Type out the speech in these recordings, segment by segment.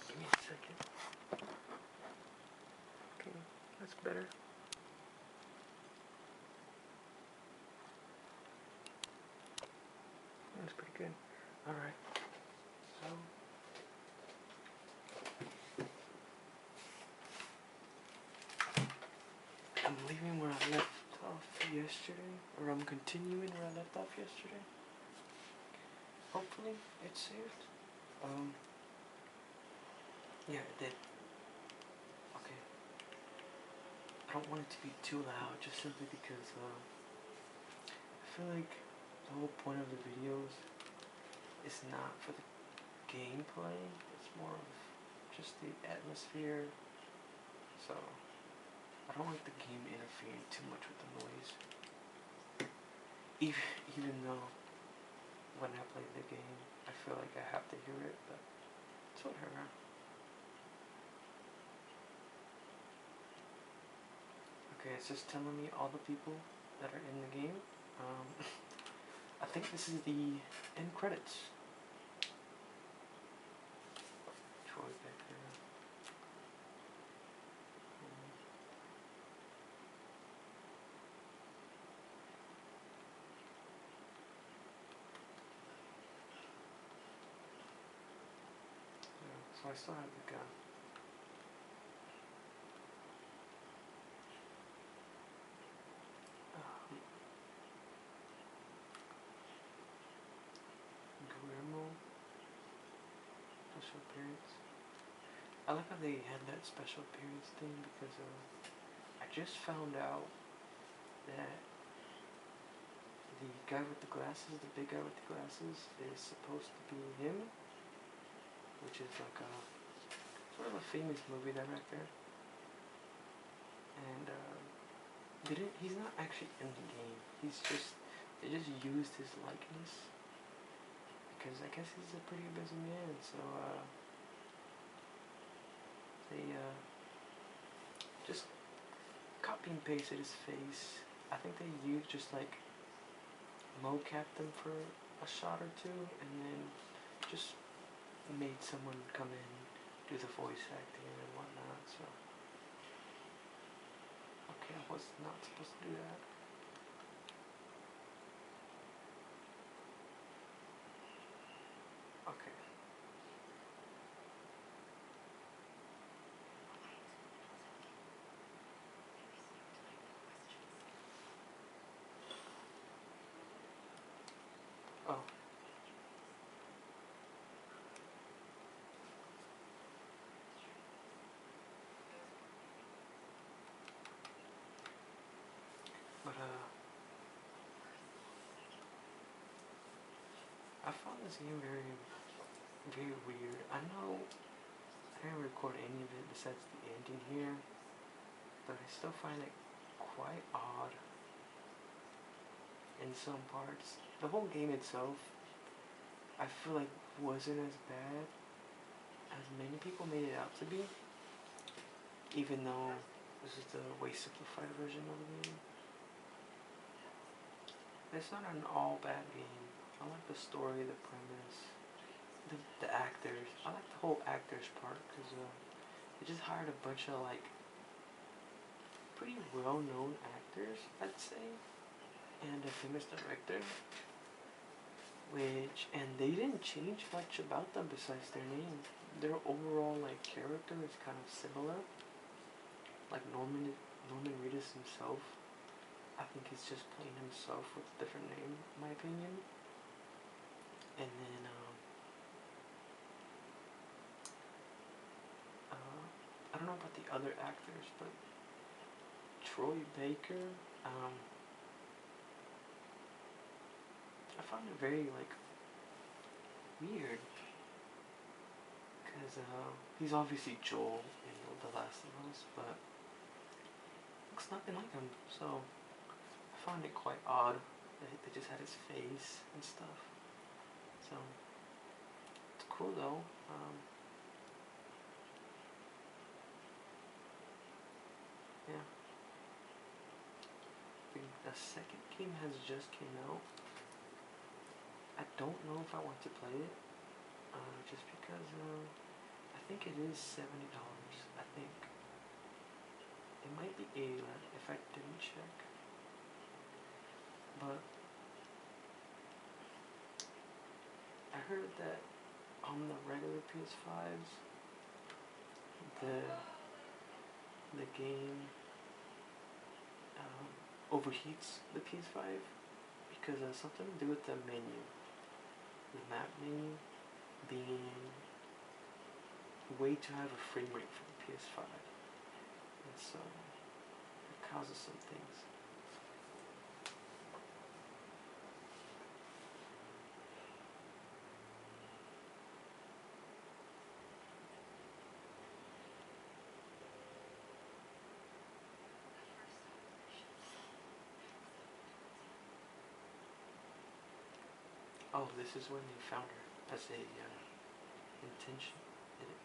Give me a second. Okay, that's better. That's pretty good. Alright. So I'm leaving where I left off yesterday, or I'm continuing where I left off yesterday. Hopefully it saved. Yeah, it did. Okay. I don't want it to be too loud, just simply because I feel like the whole point of the videos is not for the gameplay, it's more of just the atmosphere. So I don't like the game interfering too much with the noise. Even though when I play the game, I feel like I have to hear it, but it's whatever. Okay, it's just telling me all the people that are in the game. I think this is the end credits. Troy Baker. Yeah, so I still have the gun. Guillermo. Special appearance. I like how they had that special appearance thing because I just found out that the guy with the glasses, the big guy with the glasses, is supposed to be him, which is like a sort of a famous movie director. And he's not actually in the game. They just used his likeness because I guess he's a pretty busy man. So they just copy and pasted his face. I think they used just like mocapped him for a shot or two, and then just made someone come in, do the voice acting and whatnot. So okay, I was not supposed to do that. Okay. Oh. But I found this game very, very weird. I know I didn't record any of it besides the ending here, but I still find it quite odd in some parts. The whole game itself, I feel like wasn't as bad as many people made it out to be, even though this is the way simplified version of the game. It's not an all bad game. I like the story, the premise, the actors. I like the whole actors part because they just hired a bunch of like pretty well-known actors, I'd say, and a famous director. And they didn't change much about them besides their name. Their overall like character is kind of similar. Like Norman Reedus himself, I think he's just playing himself with a different name, in my opinion. And then I don't know about the other actors, but Troy Baker, I found it very like weird because he's obviously Joel in The Last of Us, but looks nothing like him. So I found it quite odd that they just had his face and stuff. So it's cool though. Yeah. The second game has just came out. I don't know if I want to play it just because I think it is $70. I think it might be 80 if I didn't check, but I heard that on the regular PS5s, the the game overheats the PS5 because of something to do with the menu, the map menu being way too high of a frame rate for the PS5, and so it causes some things. Oh, this is when they found her as a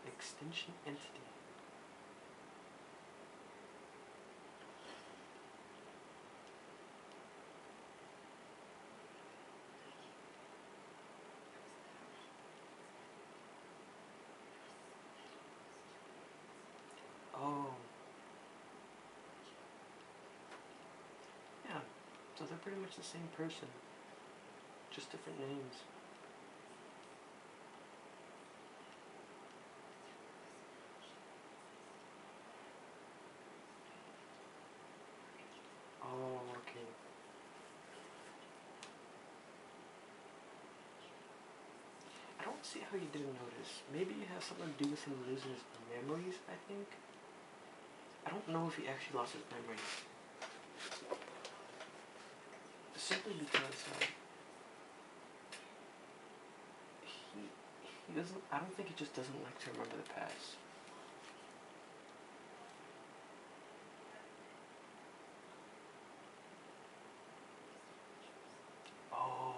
extension entity. Oh, yeah. So they're pretty much the same person, just different names. Oh, okay. I don't see how you didn't notice. Maybe it has something to do with him losing his memories, I think. I don't know if he actually lost his memories. Simply because he doesn't, I don't think he just doesn't like to remember the past. Oh.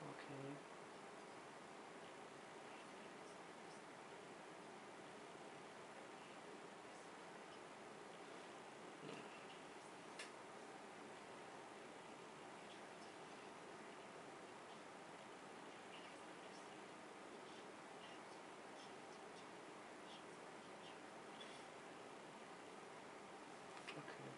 Okay. Okay.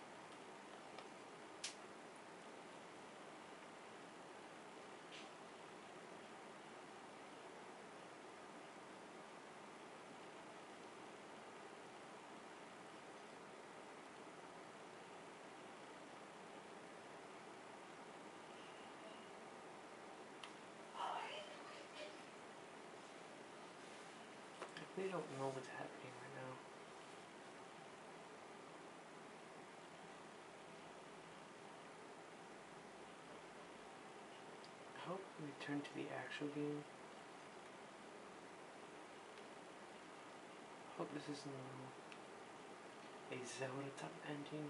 I really don't know what's happening right now. I hope we return to the actual game. I hope this isn't a Zelda type ending.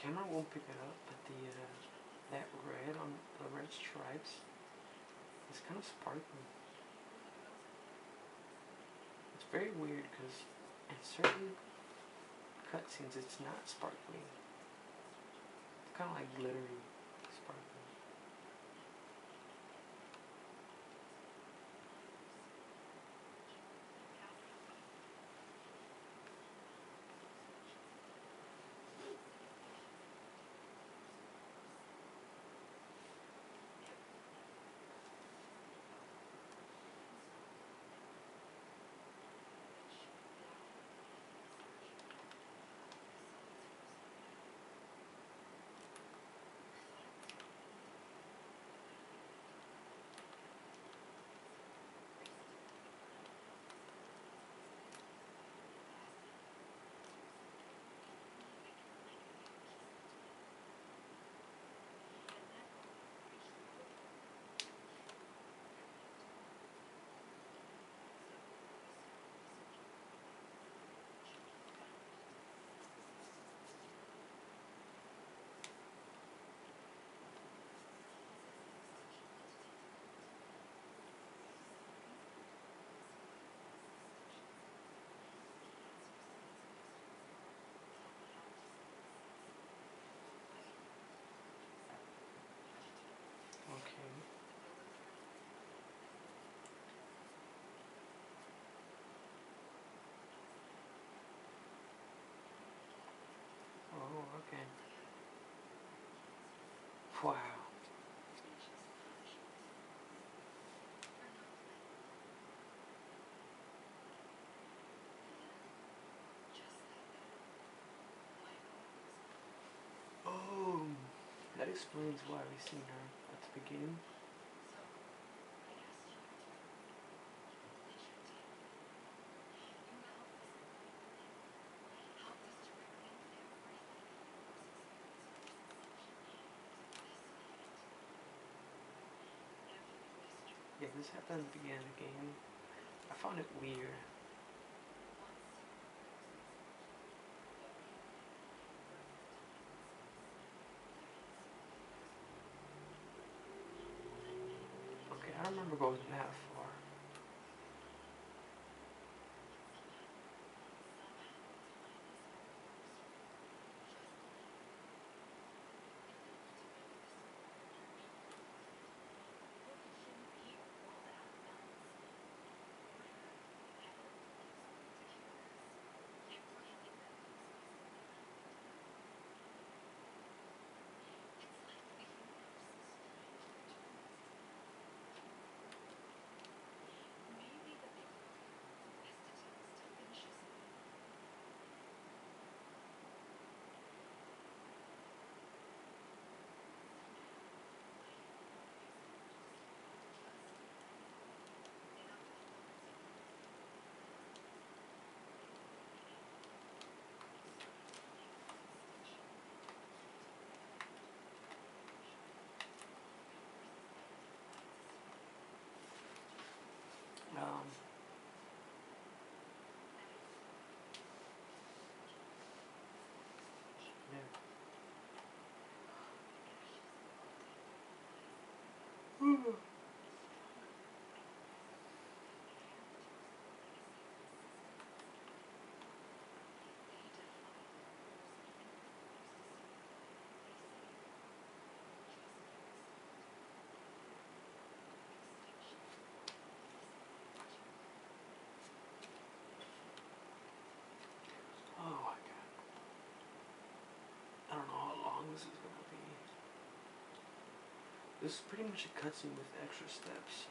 camera won't pick it up, but that red on the red stripes is kind of sparkly. It's very weird because in certain cutscenes it's not sparkly. It's kind of like glittery sparkly. Okay. Oh, okay. Wow. Oh, that explains why we seen her at the beginning. Yeah, this happened at the beginning of the game. I found it weird. Okay, I don't remember going that far. Um, yeah. Oh my god. I don't know how long this is gonna be. This is pretty much a cutscene with extra steps.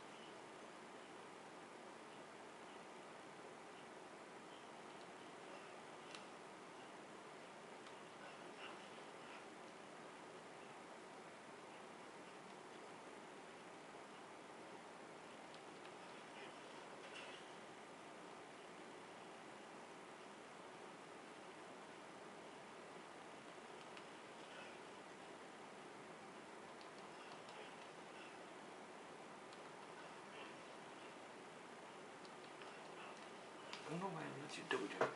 I don't know why it lets you dojo.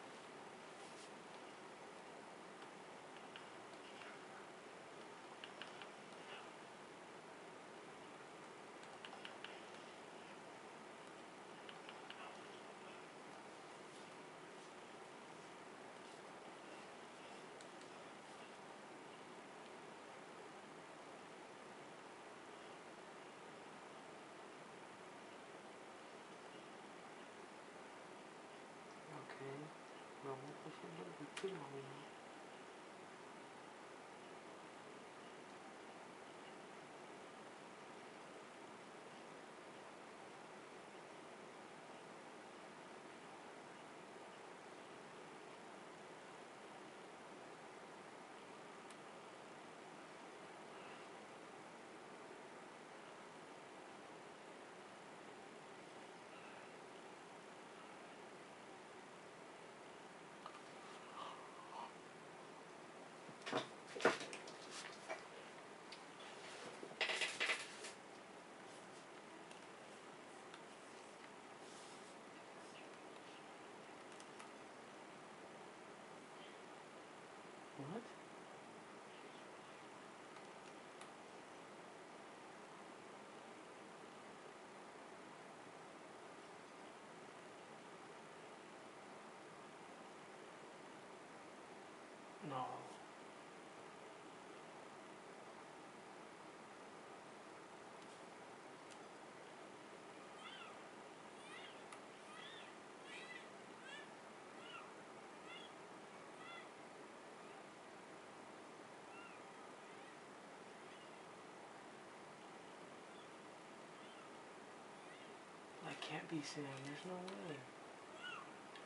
be Sam. There's no way.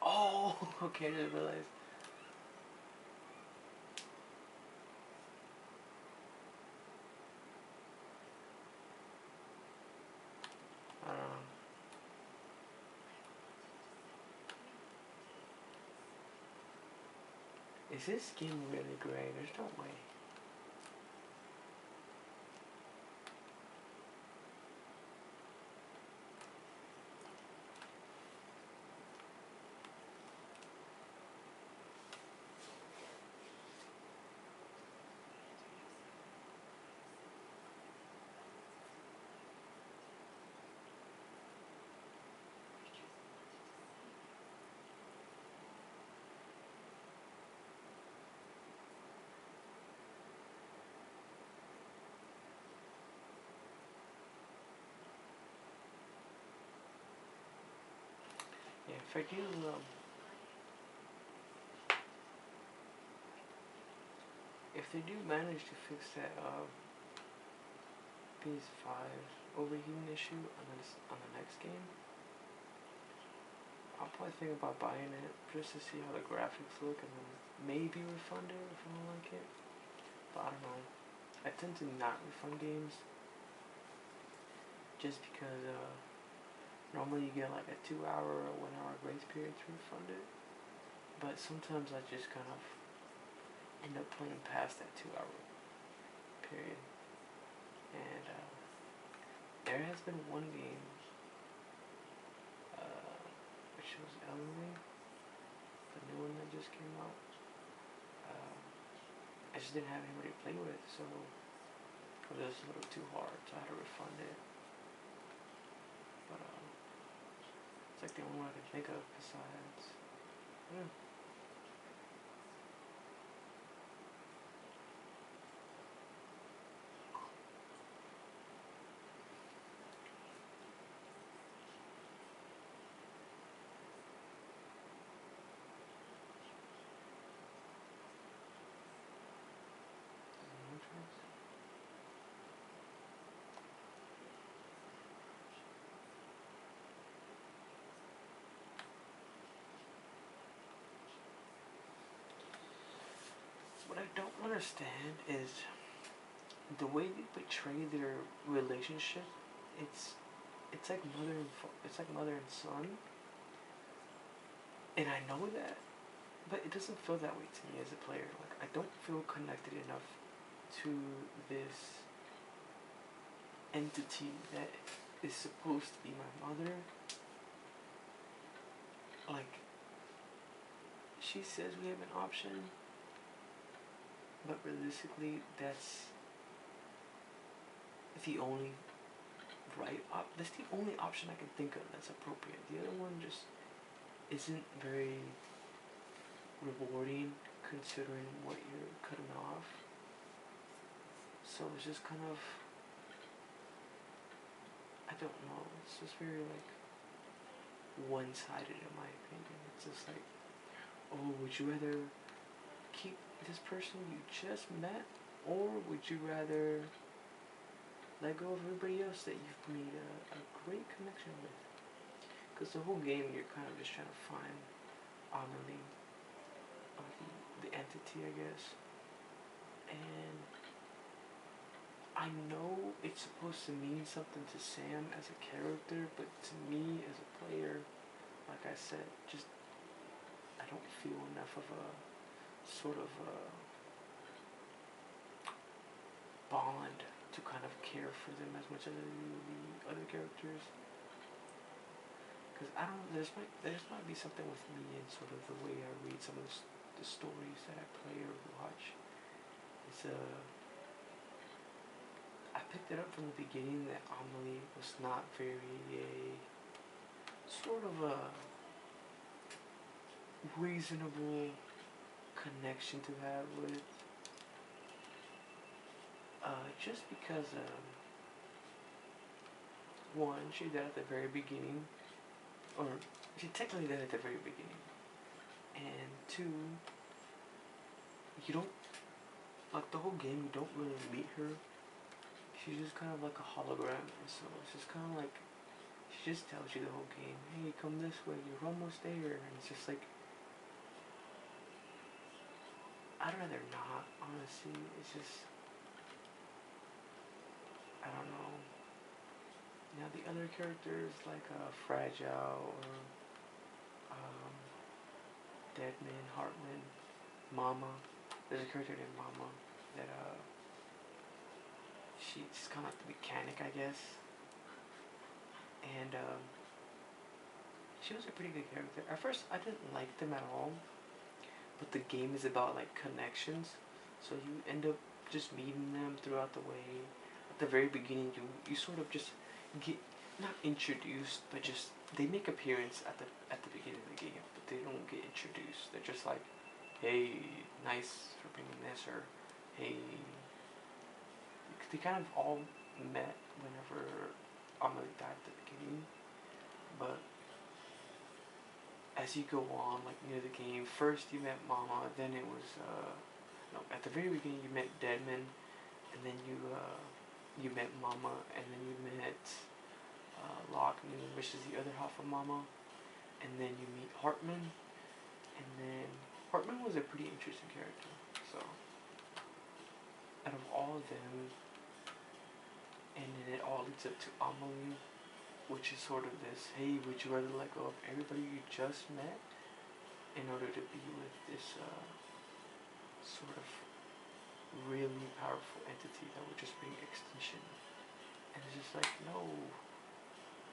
Oh, okay, I didn't realize. I don't know. Is his skin really gray? There's no way. Yeah, if I do, if they do manage to fix that PS5 overheating issue on the next game, I'll probably think about buying it just to see how the graphics look and then maybe refund it if I don't like it. But I don't know. I tend to not refund games just because normally you get like a 2 hour or 1 hour grace period to refund it. But sometimes I just kind of end up playing past that 2 hour period. And there has been one game, which was Elden, the new one that just came out. I just didn't have anybody to play with, so it was a little too hard, so I had to refund it. But it's like the only one I can think of besides. Yeah. What I don't understand is the way they portray their relationship. It's it's like mother and son, and I know that, but it doesn't feel that way to me as a player. Like I don't feel connected enough to this entity that is supposed to be my mother. Like she says we have an option, but realistically, that's the only that's the only option I can think of that's appropriate. The other one just isn't very rewarding considering what you're cutting off. So it's just kind of, I don't know, it's just very like one-sided in my opinion. It's just like, oh, would you rather keep this person you just met, or would you rather let go of everybody else that you've made a great connection with? Because the whole game you're kind of just trying to find Amelie, or the entity, I guess. And I know it's supposed to mean something to Sam as a character, but to me as a player, like I said, just I don't feel enough of a sort of a bond to kind of care for them as much as I do the other characters. Because I don't know, there might be something with me and sort of the way I read some of the stories that I play or watch. It's I picked it up from the beginning that Amelie was not very a sort of a reasonable connection to have with. Just because one, she died at the very beginning, or she technically died at the very beginning, and two, you don't like the whole game. You don't really meet her. She's just kind of like a hologram, and so it's just kind of like She just tells you the whole game, hey, come this way, you're almost there. And it's just like, I'd rather not, honestly. It's just, I don't know. Now the other characters like Fragile or um, Deadman, Hartman, Mama. There's a character named Mama that she's kind of like the mechanic, I guess. And she was a pretty good character. At first, I didn't like them at all, but the game is about like connections, so you end up just meeting them throughout the way. At the very beginning, you sort of just get not introduced, but just they make appearance at the beginning of the game, but they don't get introduced. They're just like, hey, nice for bringing this, or hey, they kind of all met whenever Amelie died at the beginning, but as you go on, like near the game, first you met Mama, then it was no, at the very beginning you met Deadman, and then you met Mama, and then you met Lockney, which is the other half of Mama, and then you meet Hartman, and then Hartman was a pretty interesting character. So out of all of them, and then it all leads up to Amelie, which is sort of this, hey, would you rather let go of everybody you just met in order to be with this sort of really powerful entity that would just bring extinction? And it's just like, no,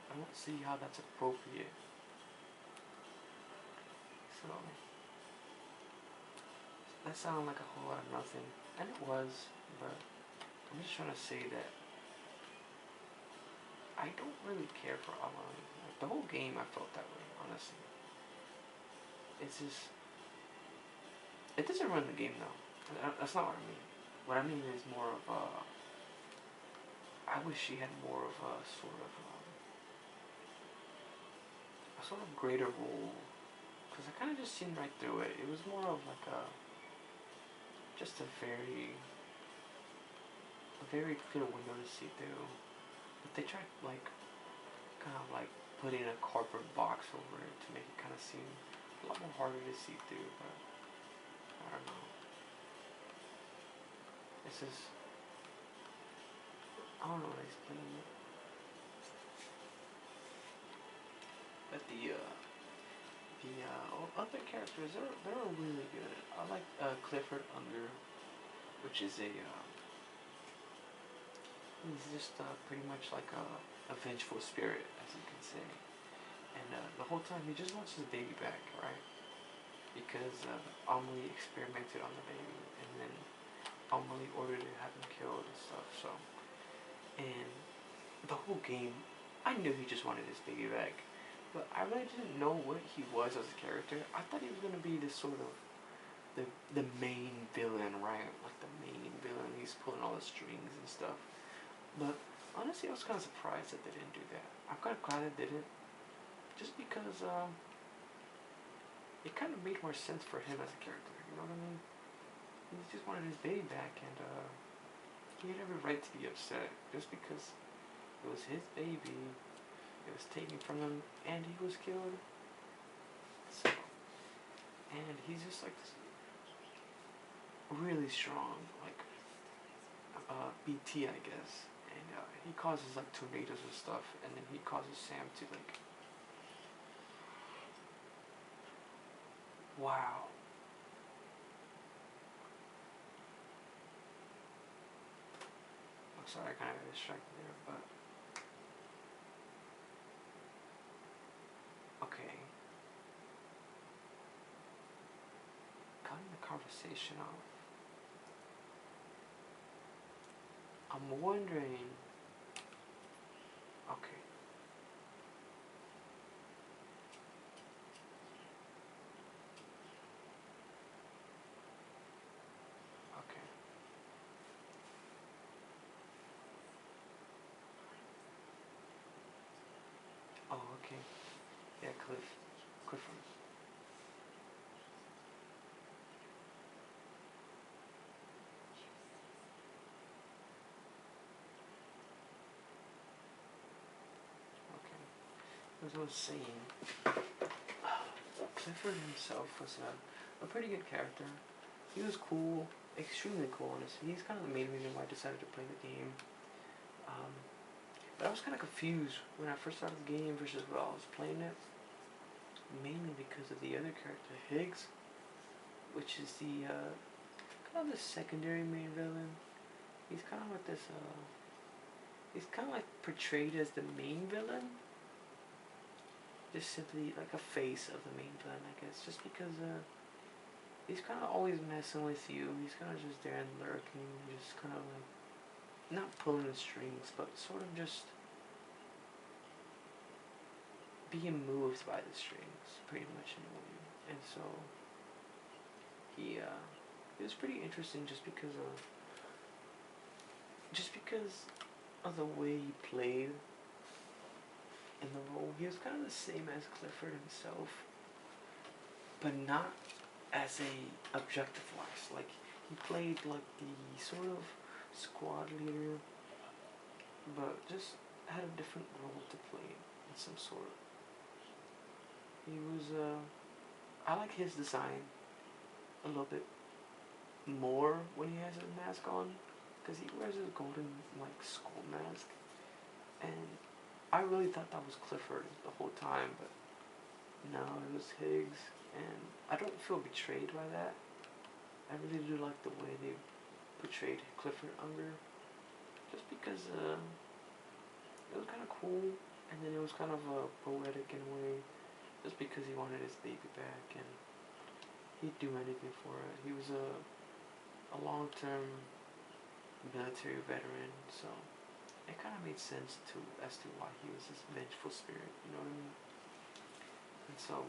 I don't see how that's appropriate. So that sounded like a whole lot of nothing, and it was, but I'm just trying to say that I don't really care for Amelie. Like, the whole game I felt that way, honestly. It's just, it doesn't run the game though. That's not what I mean. What I mean is more of I wish she had more of a sort of greater role. Because I kind of just seen right through it. It was more of like just a very clear window to see through. But they tried like kind of like putting a cardboard box over it to make it kind of seem a lot more harder to see through. But I don't know. This is, I don't know how to explain it. But the other characters, they're really good. I like Clifford Unger, which is he's just pretty much like a vengeful spirit, as you can say. And the whole time he just wants his baby back, right? Because Amelie experimented on the baby, and then Amelie ordered to have him killed and stuff. So, and the whole game, I knew he just wanted his baby back, but I really didn't know what he was as a character. I thought he was gonna be this sort of the main villain, right? Like the main villain. He's pulling all the strings and stuff. But honestly, I was kind of surprised that they didn't do that. I'm kind of glad they didn't, just because it kind of made more sense for him as a character. You know what I mean? He just wanted his baby back, and he had every right to be upset just because it was his baby. It was taken from him, and he was killed. So, and he's just like this really strong, like BT, I guess. And he causes like tornadoes and stuff, and then he causes Sam to like, wow. I'm sorry, I kind of got distracted there, but okay. Cutting the conversation off. I'm wondering. Okay. Okay. Oh, okay. Yeah, Clifford. Okay. as I was saying, Clifford himself was a pretty good character. He was cool, extremely cool, honestly. He's kind of the main reason why I decided to play the game. Um, but I was kind of confused when I first started the game versus while I was playing it. Mainly because of the other character, Higgs, which is the kind of the secondary main villain. He's kind of like this. He's kind of like portrayed as the main villain, just simply like a face of the main villain, I guess. Just because he's kind of always messing with you. He's kind of just there and lurking, just kind of like not pulling the strings, but sort of just being moved by the strings, pretty much in a way. And so he it was pretty interesting just because of the way he played in the role. He was kind of the same as Clifford himself, but not as a objective wise. Like he played like the sort of squad leader, but just had a different role to play in some sort. He was I like his design a little bit more when he has his mask on, because he wears his golden like skull mask, and I really thought that was Clifford the whole time, but no, it was Higgs, and I don't feel betrayed by that. I really do like the way they portrayed Clifford Unger, just because it was kind of cool, and then it was kind of poetic in a way, just because he wanted his baby back, and he'd do anything for it. He was a long-term military veteran, so it kind of made sense as to why he was this vengeful spirit, you know what I mean? And so,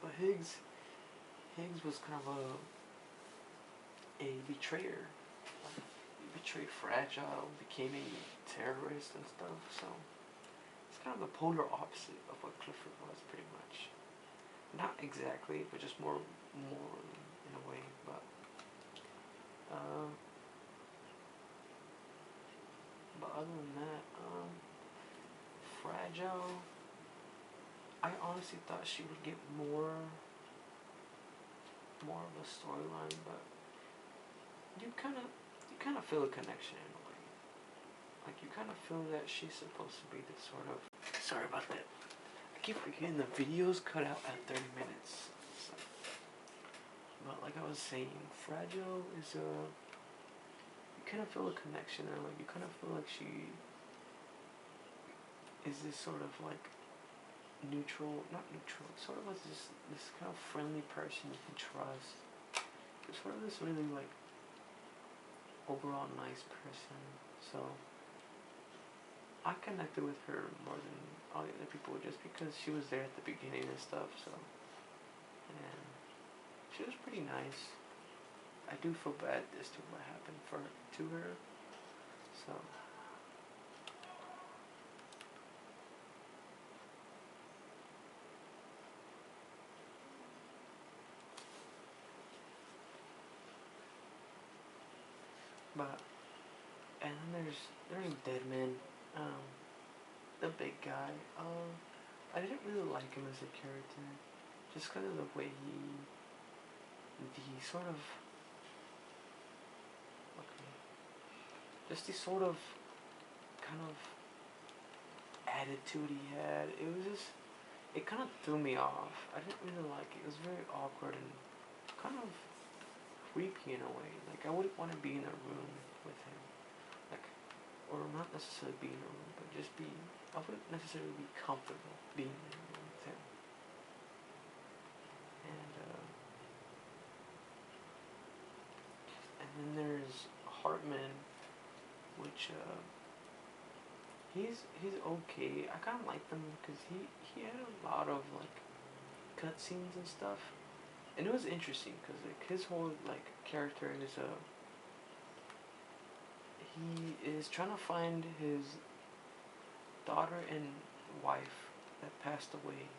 but Higgs was kind of a betrayer. He betrayed Fragile, became a terrorist and stuff, so it's kind of the polar opposite of what Clifford was, pretty much. Not exactly, but just more in a way, but other than that, Fragile, I honestly thought she would get more of a storyline, but you kind of feel a connection in a way. Like you kind of feel that she's supposed to be this sort of. Sorry about that. I keep forgetting the videos cut out at 30 minutes. So, but like I was saying, Fragile is you kind of feel a connection, and like you kind of feel like she is this sort of like not neutral, sort of like this kind of friendly person you can trust. It's sort of this really like overall nice person. So I connected with her more than all the other people just because she was there at the beginning and stuff. So, and she was pretty nice. I do feel bad as to what happened to her. So. But and then there's Deadman, the big guy. I didn't really like him as a character, just because of the way the sort of okay, just the sort of kind of attitude he had. It kind of threw me off. I didn't really like it. It was very awkward and kind of creepy in a way. Like I wouldn't want to be in a room with him. Like, or not necessarily be in a room, but just be. I wouldn't necessarily be comfortable being in a room with him. And then there's Hartman, which he's okay. I kind of like them because he had a lot of like cutscenes and stuff, and it was interesting because like his whole like character is he is trying to find his daughter and wife that passed away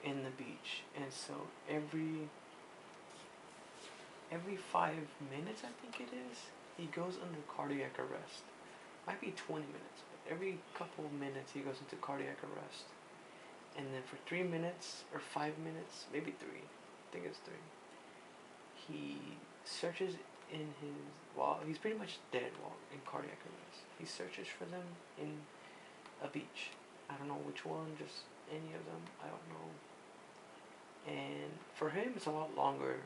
in the beach, and so every 5 minutes I think it is, he goes under cardiac arrest. Might be 20 minutes, but every couple of minutes he goes into cardiac arrest, and then for 3 minutes or 5 minutes, maybe three, I think it's three, he searches in his, while he's pretty much dead while in cardiac arrest. He searches for them in a beach. I don't know which one, just any of them. I don't know. And for him, it's a lot longer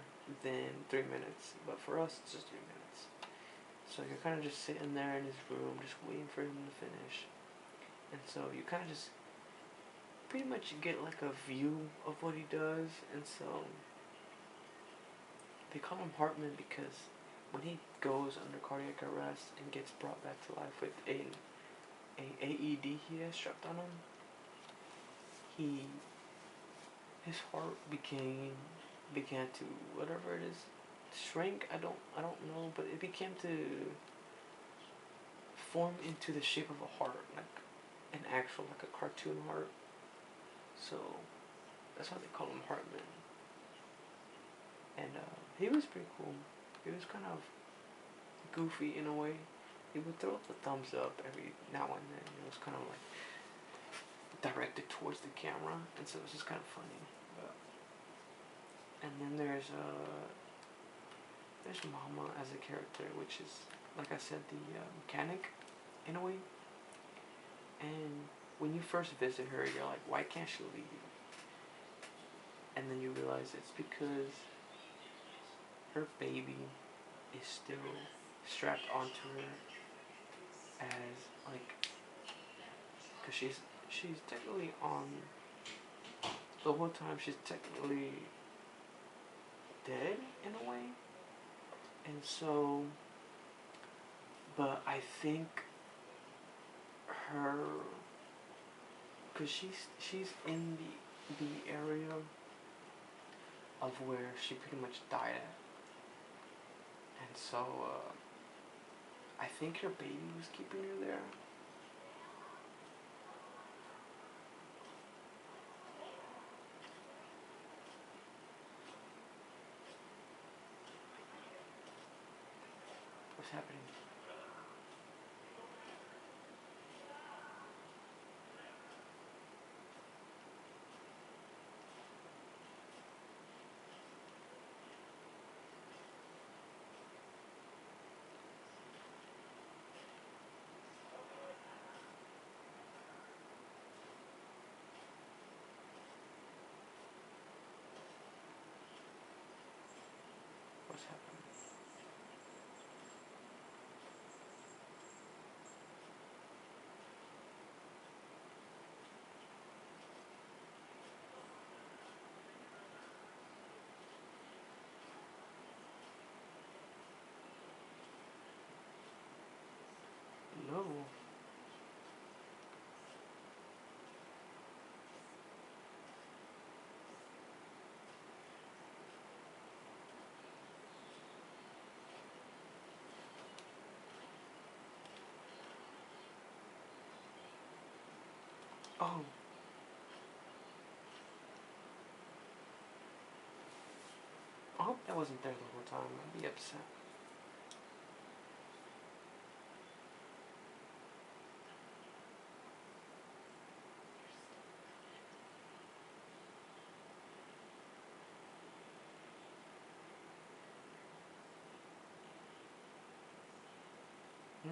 than 3 minutes, but for us, it's just 3 minutes. So you're kind of just sitting there in his room, just waiting for him to finish. And so you kind of just pretty much get like a view of what he does. And so they call him Hartman because when he goes under cardiac arrest and gets brought back to life with a AED he has strapped on him, his heart began to, whatever it is, shrink. I don't know, but it began to form into the shape of a heart, like an actual, like a cartoon heart. So that's why they call him Hartman. And he was pretty cool. He was kind of goofy in a way. He would throw up the thumbs up every now and then. It was kind of like directed towards the camera, and so it was just kind of funny. But, and then there's Mama as a character, which is, like I said, the mechanic in a way. And when you first visit her, you're like, why can't she leave? And then you realize it's because her baby is still strapped onto her, as like, because she's technically on, the whole time she's technically dead in a way. And so, but I think her, because she's in the area of where she pretty much died at. And so I think her baby was keeping her there. What's happening? What's happening? No. Oh. I hope that wasn't there the whole time. I'd be upset. Hmm?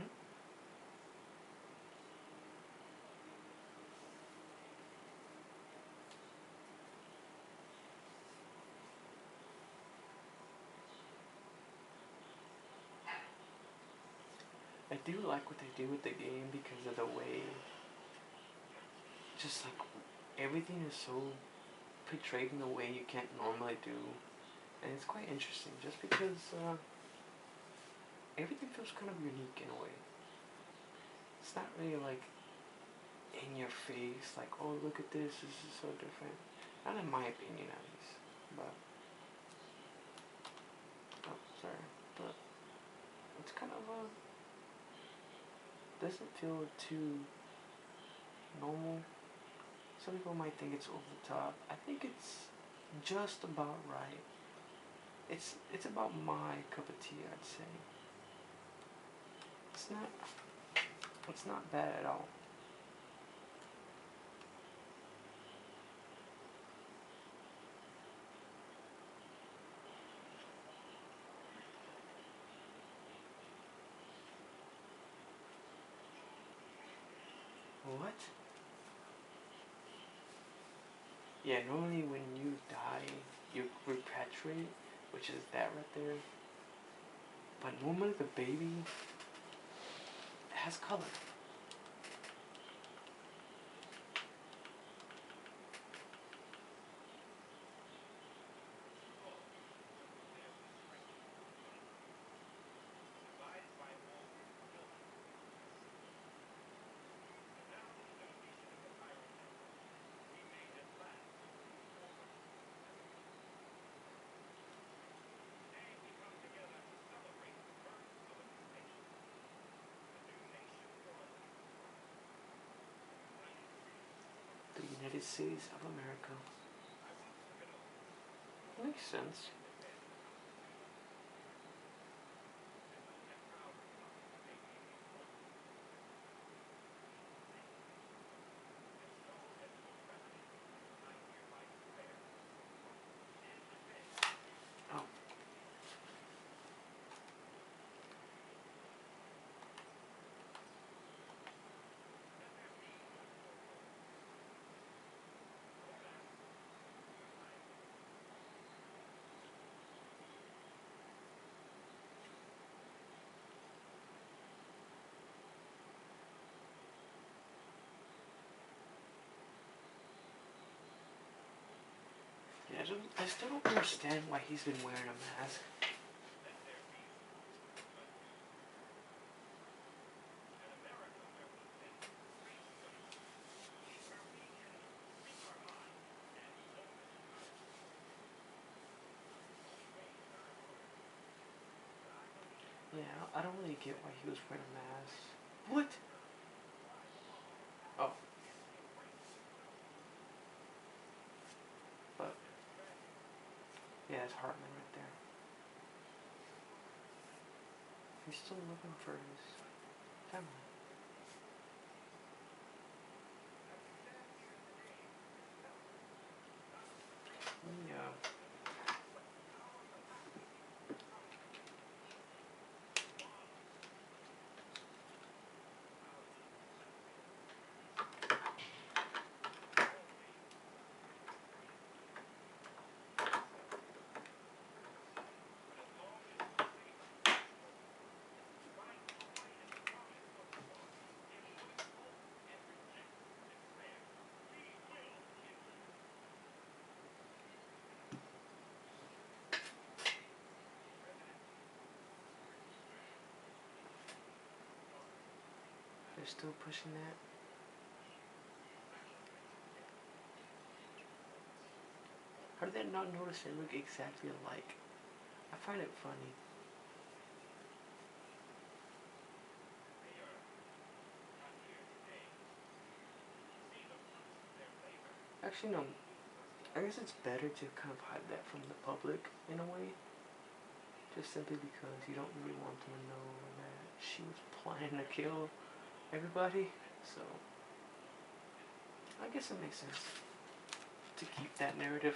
I do like what they do with the game because of the way, just like, everything is so portrayed in a way you can't normally do. And it's quite interesting just because everything feels kind of unique in a way. It's not really like in your face, like, oh, look at this is so different. Not in my opinion, at least. But, oh, sorry. But it's kind of, doesn't feel too normal. Some people might think it's over the top. I think it's just about right. It's about my cup of tea, I'd say. It's not, It's not bad at all. What? Yeah, normally when you die, you repatriate, which is that right there. But normally the baby has color. The United States of America. Makes sense. Oh, yeah, I still don't understand why he's been wearing a mask. Yeah, I don't really get why he was wearing a mask. What? Oh, but yeah, it's Hartman right there. He's still looking for his family. Yeah. They're still pushing that. How did they not notice they look exactly alike? I find it funny. Actually, no. I guess it's better to kind of hide that from the public in a way. Just simply because you don't really want them to know that she was planning to kill everybody. So, I guess it makes sense to keep that narrative.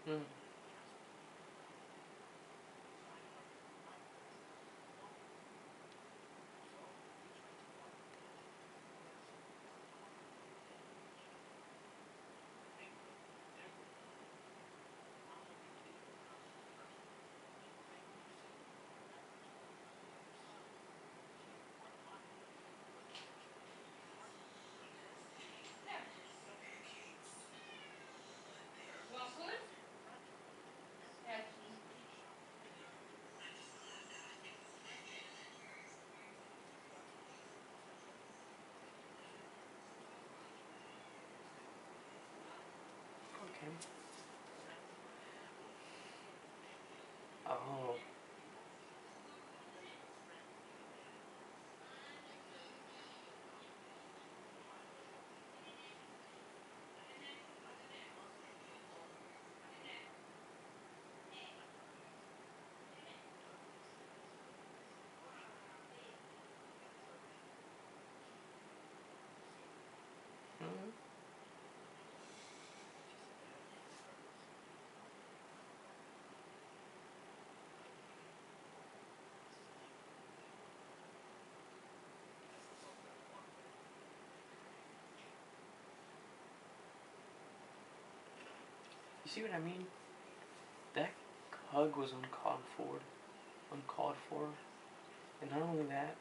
Mm. Okay. Oh. Mm. You see what I mean? That hug was uncalled for, and not only that,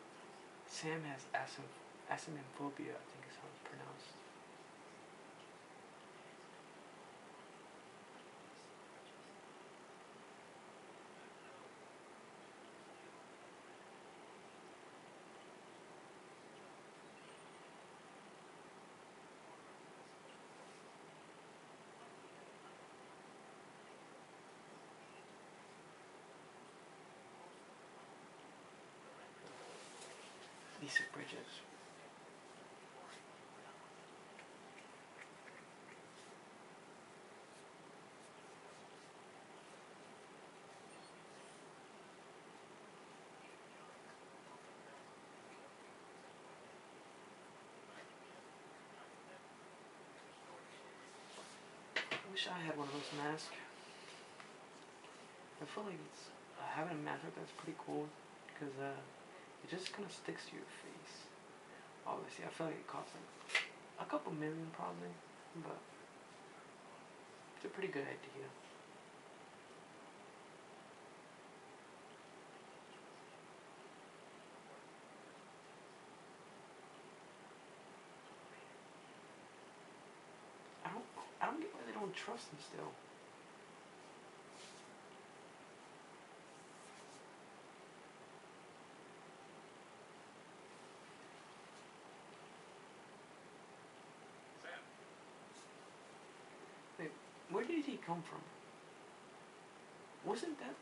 Sam has asymophobia, I think is how it's pronounced. Lisa Bridges. I wish I had one of those masks. I feel like it's having a mask like that's pretty cool because it just kind of sticks to your face. Obviously, I feel like it costs like a couple million probably, but it's a pretty good idea. I don't I don't get why they don't trust him still. Wait, where did he come from? Wasn't that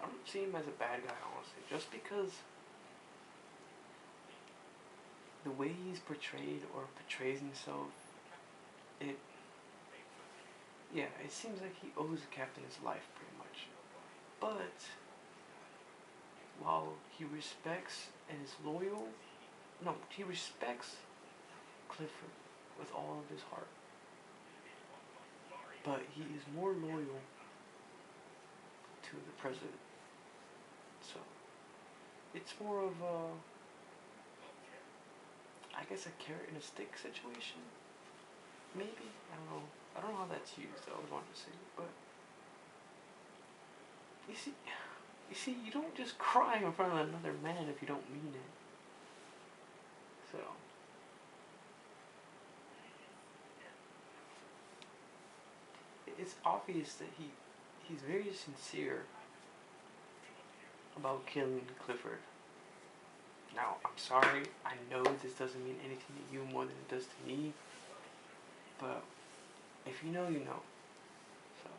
I don't see him as a bad guy, honestly. Just because the way he's portrayed or portrays himself, it yeah, it seems like he owes the captain his life pretty much. But while he respects and is loyal, no, he respects Clifford with all of his heart. But he is more loyal to the president. So it's more of I guess a carrot and a stick situation. maybe, I don't know. I don't know how that's used. I always wanted to say, but you see, you don't just cry in front of another man if you don't mean it. So it's obvious that he's very sincere about killing Clifford. Now, I'm sorry. I know this doesn't mean anything to you more than it does to me, but if you know, you know. So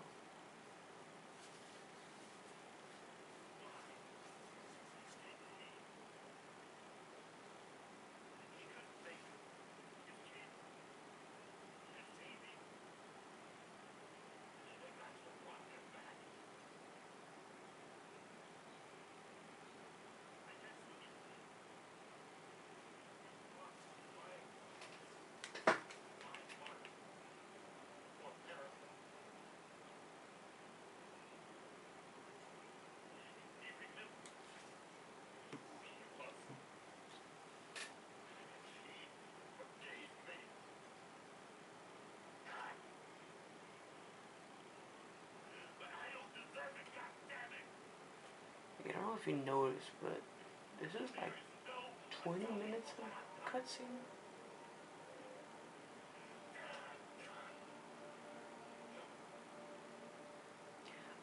I don't know if you noticed, but this is like 20 minutes of cutscene.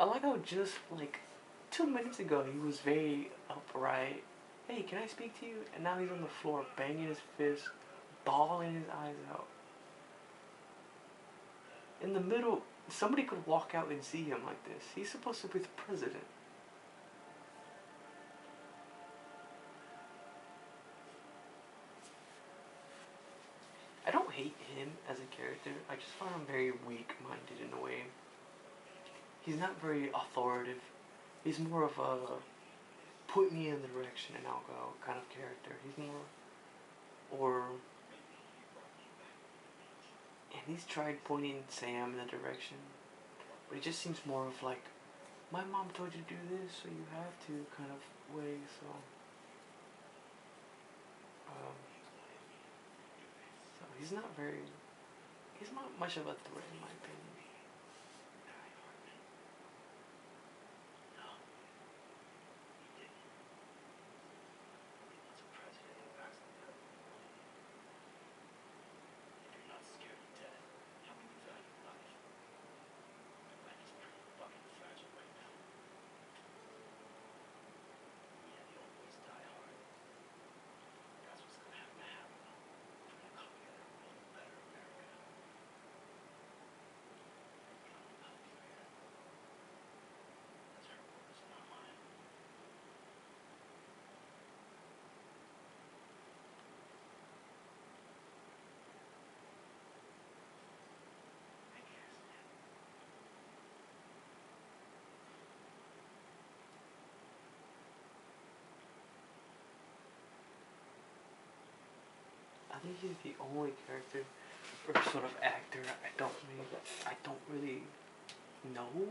I like how just like 2 minutes ago he was very upright. Hey, can I speak to you? And now he's on the floor banging his fist, bawling his eyes out. In the middle, somebody could walk out and see him like this. He's supposed to be the president. I don't hate him as a character. I just find him very weak-minded in a way. He's not very authoritative. He's more of a put me in the direction and I'll go kind of character. He's more, or, and he's tried pointing Sam in a direction, but it just seems more of like, my mom told you to do this, so you have to kind of way. So, um, so he's not very, he's not much of a threat in my opinion. I think he's the only character or sort of actor I don't really know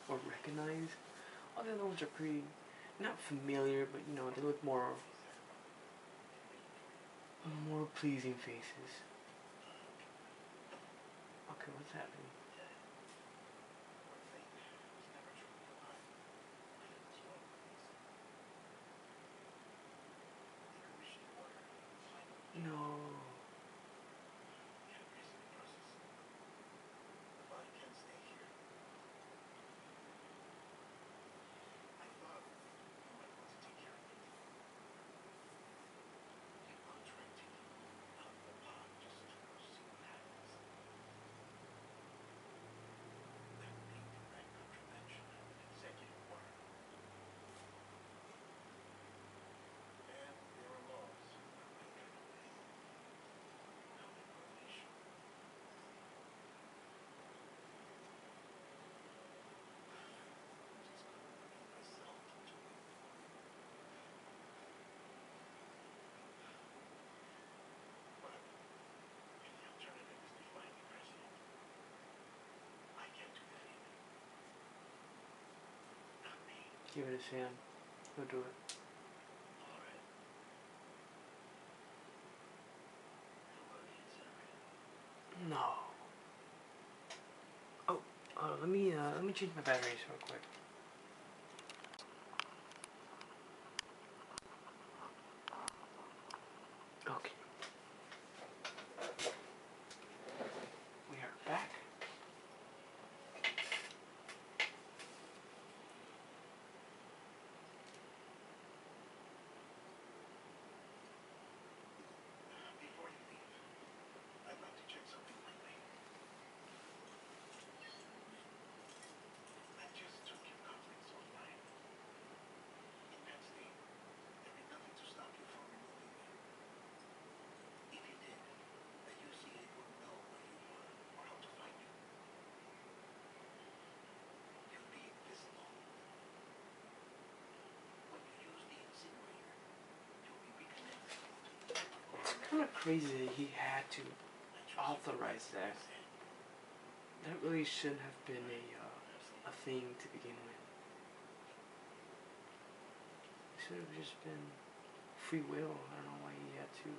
or recognize. All the other ones are pretty not familiar, but you know they look more pleasing faces. Okay, what's happening? No. Give it a Sam. He'll do it. No. Oh, let me change my batteries real quick. Okay. We are back. Kind of crazy that he had to authorize that. That really shouldn't have been a thing to begin with. It should have just been free will. I don't know why he had to.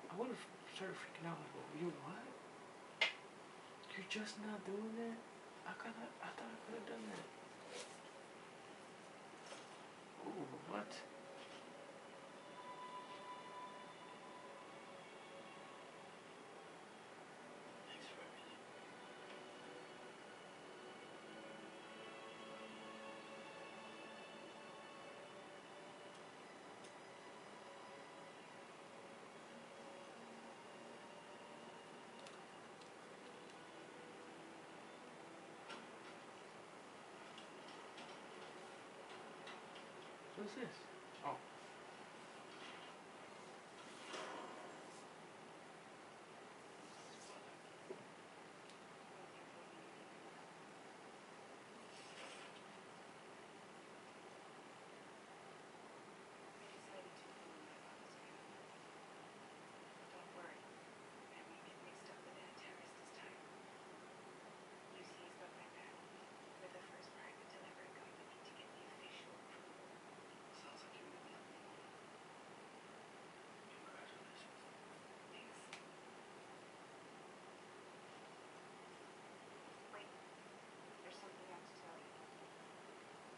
I would have started freaking out like, well, you what? You're just not doing that? I thought I could have done that. Ooh, what? What's this? Oh.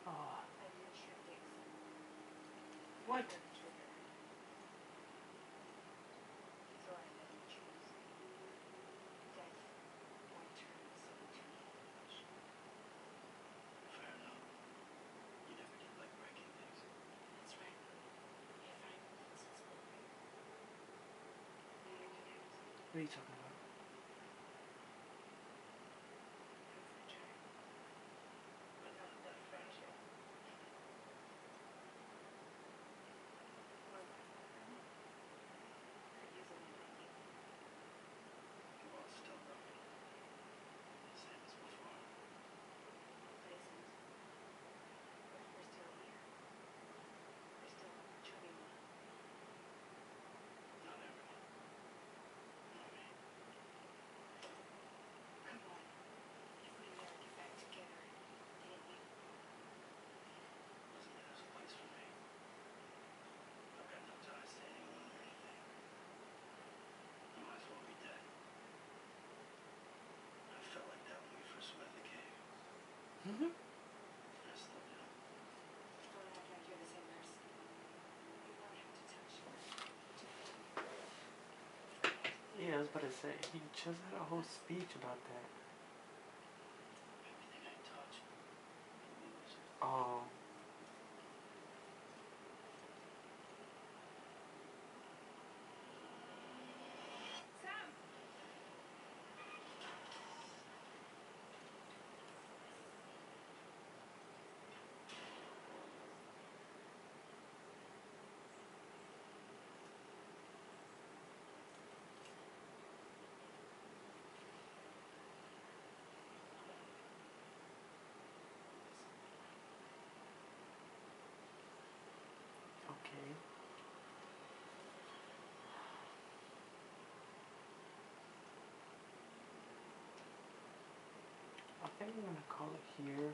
Oh. What? What are you talking about? Mm-hmm. Yeah, I was about to say, he just had a whole speech about that. Oh. Okay. I think I'm gonna call it here.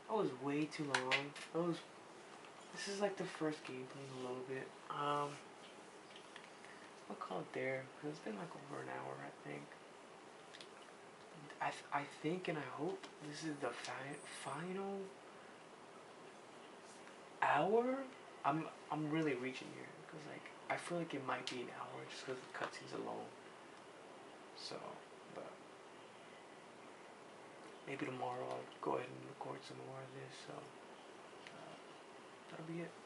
That was way too long. This is like the first gameplay in a little bit. I'll call it there because it's been like over an hour, I think. I think and I hope this is the final hour. I'm really reaching here because like I feel like it might be an hour just because the cutscenes alone. So, but maybe tomorrow I'll go ahead and record some more of this. So that'll be it.